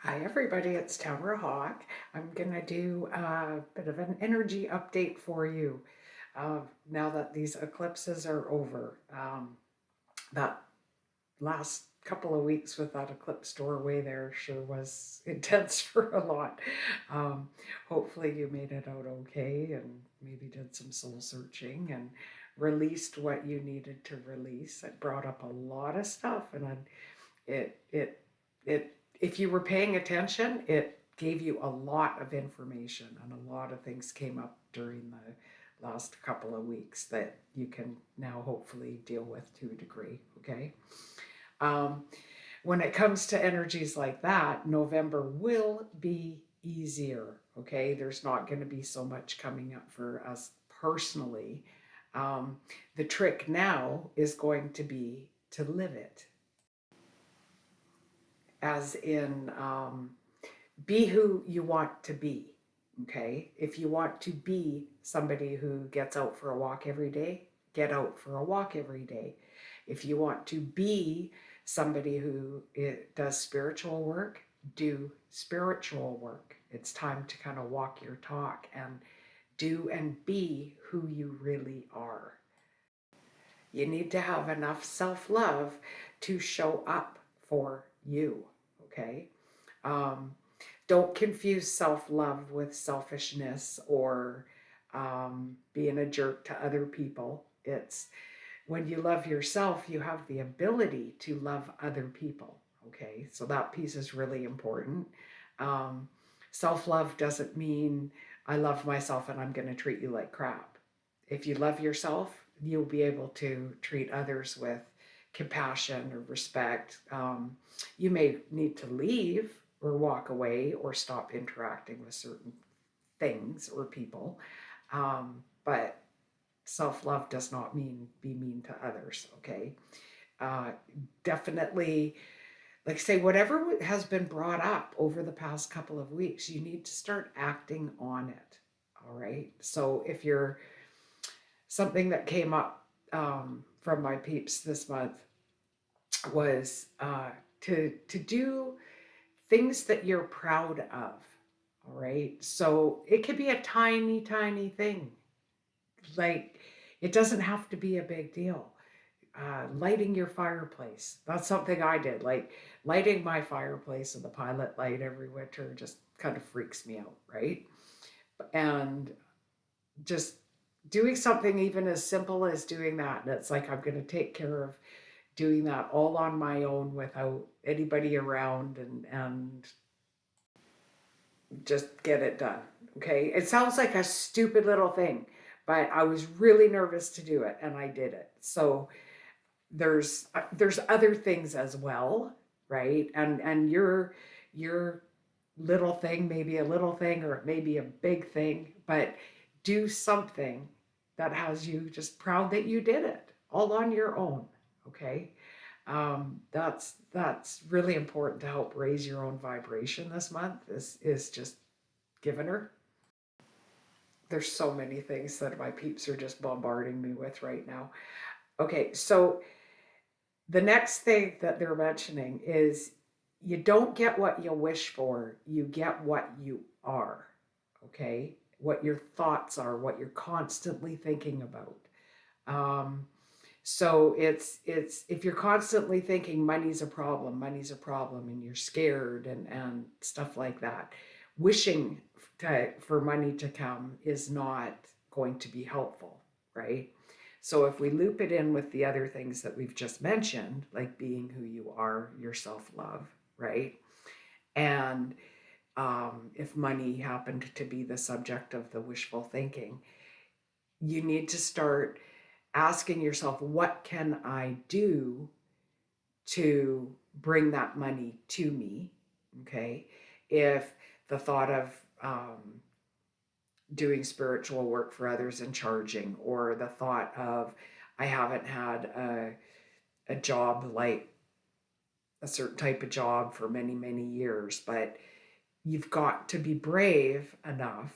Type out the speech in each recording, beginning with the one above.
Hi everybody, it's Tamara Hawk. I'm gonna do a bit of an energy update for you uh, now that these eclipses are over. That last couple of weeks with that eclipse doorway there sure was intense for a lot. Um, Hopefully you made it out okay and maybe did some soul searching and released what you needed to release. It brought up a lot of stuff and it it it if you were paying attention, it gave you a lot of information and a lot of things came up during the last couple of weeks that you can now hopefully deal with to a degree. Okay. um, when it comes to energies like that, November will be easier. Okay, there's not going to be so much coming up for us personally. um, the trick now is going to be to live it, as in be who you want to be. Okay. If you want to be somebody who gets out for a walk every day, get out for a walk every day. If you want to be somebody who does spiritual work, do spiritual work. It's time to kind of walk your talk and do and be who you really are. You need to have enough self love to show up for you. Okay. Um, don't confuse self love with selfishness or being a jerk to other people. It's when you love yourself, you have the ability to love other people. Okay, so that piece is really important. Um, Self love doesn't mean I love myself and I'm going to treat you like crap. If you love yourself, you'll be able to treat others with compassion or respect. You may need to leave or walk away or stop interacting with certain things or people. But self love does not mean be mean to others, okay? Uh, Definitely, like say, whatever has been brought up over the past couple of weeks, you need to start acting on it, all right? So if you're something that came up from my peeps this month was to do things that you're proud of. All right. So it could be a tiny, tiny thing. Like it doesn't have to be a big deal. Lighting your fireplace. That's something I did. Like lighting my fireplace and the pilot light every winter just kind of freaks me out. Right. And just doing something even as simple as doing that. And it's like, I'm going to take care of doing that all on my own without anybody around and just get it done. Okay. It sounds like a stupid little thing, but I was really nervous to do it and I did it. So there's other things as well, right? And your little thing may be a little thing or it may be a big thing, but do something that has you just proud that you did it all on your own. Okay. That's really important to help raise your own vibration this month. Is just giving her. There's so many things that my peeps are just bombarding me with right now. Okay, so the next thing that they're mentioning is you don't get what you wish for, you get what you are. Okay, what your thoughts are, what you're constantly thinking about. Um, So it's if you're constantly thinking money's a problem, and you're scared and stuff like that, wishing for money to come is not going to be helpful, right? So if we loop it in with the other things that we've just mentioned, like being who you are, your self love, right? And if money happened to be the subject of the wishful thinking, you need to start asking yourself, what can I do to bring that money to me? Okay. If the thought of doing spiritual work for others and charging, or the thought of, I haven't had a job like a certain type of job for many, many years, but you've got to be brave enough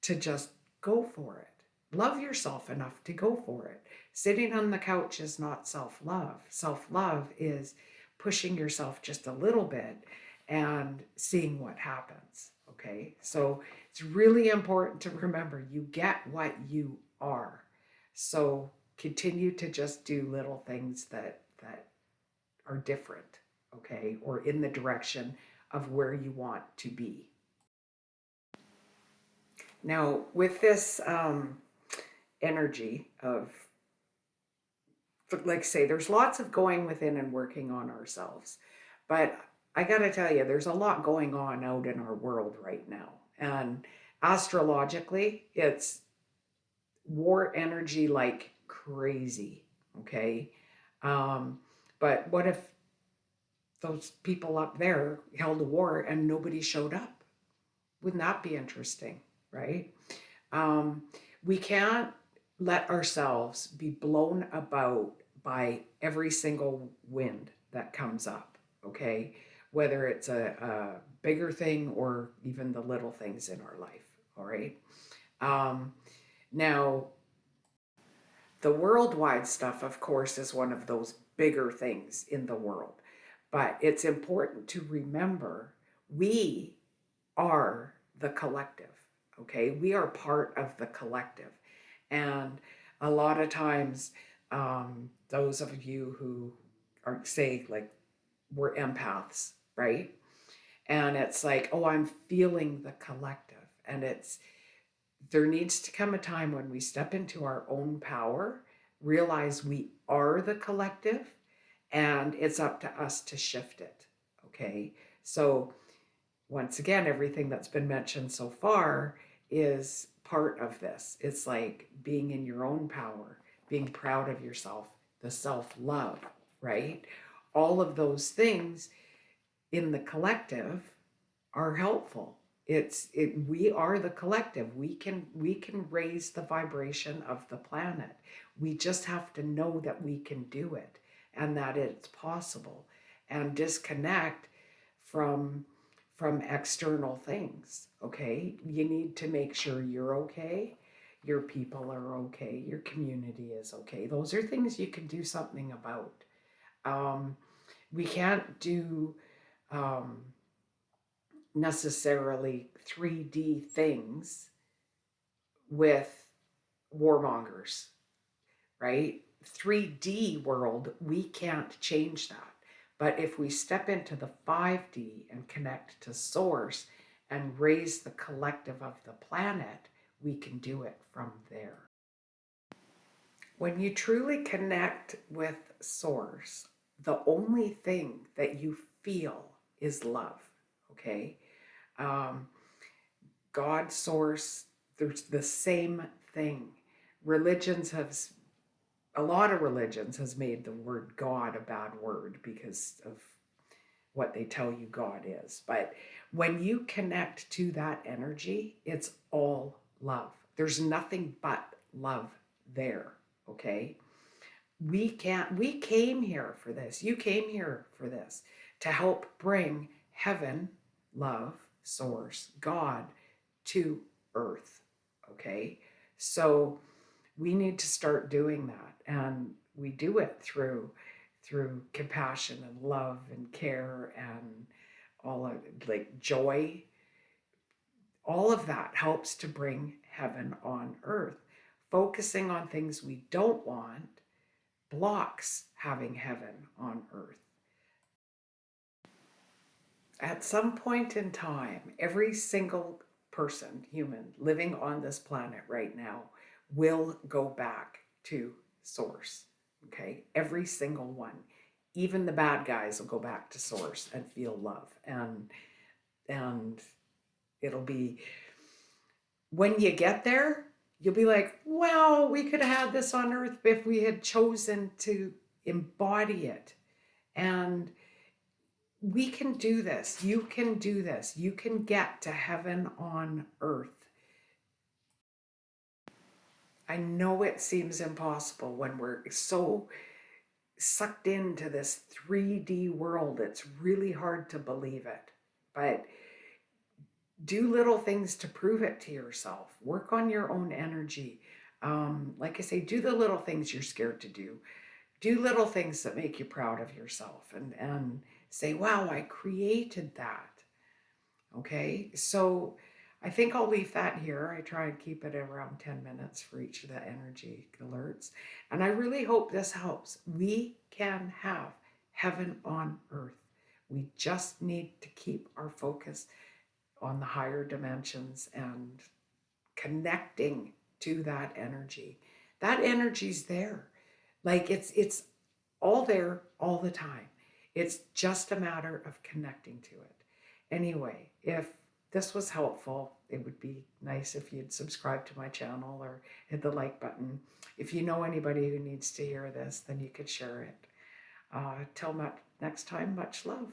to just go for it. Love yourself enough to go for it. Sitting on the couch is not self love. Self love is pushing yourself just a little bit and seeing what happens. Okay, so it's really important to remember you get what you are. So continue to just do little things that are different, okay, or in the direction of where you want to be. Now, with this energy of, like, say, there's lots of going within and working on ourselves, but I got to tell you, there's a lot going on out in our world right now. And astrologically, it's war energy like crazy, okay? Um, but what if those people up there held a war and nobody showed up? Wouldn't that be interesting, right? Um, we can't let ourselves be blown about by every single wind that comes up, okay? Whether it's a bigger thing or even the little things in our life, all right? Um, Now, the worldwide stuff, of course, is one of those bigger things in the world. But it's important to remember we are the collective, okay? We are part of the collective. And a lot of times, those of you who are, say, like, we're empaths, right? And it's like, oh, I'm feeling the collective. And there needs to come a time when we step into our own power, realize we are the collective, and it's up to us to shift it. Okay. So, once again, everything that's been mentioned so far is part of this. It's like being in your own power, being proud of yourself, the self love, right? All of those things in the collective are helpful. We are the collective. We can raise the vibration of the planet. We just have to know that we can do it and that it's possible, and disconnect from external things. Okay, you need to make sure you're okay, your people are okay, your community is okay. Those are things you can do something about. um, we can't do um, necessarily 3D things with warmongers, right? 3D world, we can't change that. But if we step into the 5D and connect to source and raise the collective of the planet, we can do it from there. When you truly connect with source, the only thing that you feel is love, okay? Um, God, source, there's the same thing. Religions have, a lot of religions has made the word God a bad word because of what they tell you God is. But when you connect to that energy, it's all love. There's nothing but love there, okay? We came here for this. You came here for this, to help bring heaven, love, source, God to earth. Okay. So we need to start doing that. And we do it through compassion and love and care and all of, like, joy. All of that helps to bring heaven on earth. Focusing on things we don't want blocks having heaven on earth. At some point in time, every single person, human, living on this planet right now will go back to source. Okay? Every single one. Even the bad guys will go back to source and feel love. And it'll be, when you get there, you'll be like, well, we could have had this on earth if we had chosen to embody it. And we can do this. You can do this. You can get to heaven on earth. I know it seems impossible when we're so sucked into this 3D world. It's really hard to believe it. But do little things to prove it to yourself. Work on your own energy. Like I say, do the little things you're scared to do. Do little things that make you proud of yourself, and say, wow, I created that. Okay, so I think I'll leave that here. I try and keep it around 10 minutes for each of the energy alerts. And I really hope this helps. We can have heaven on earth. We just need to keep our focus on the higher dimensions and connecting to that energy. That energy's there. Like it's all there all the time. It's just a matter of connecting to it. Anyway, if this was helpful, it would be nice if you'd subscribe to my channel or hit the like button. If you know anybody who needs to hear this, then you could share it. Till next time, much love.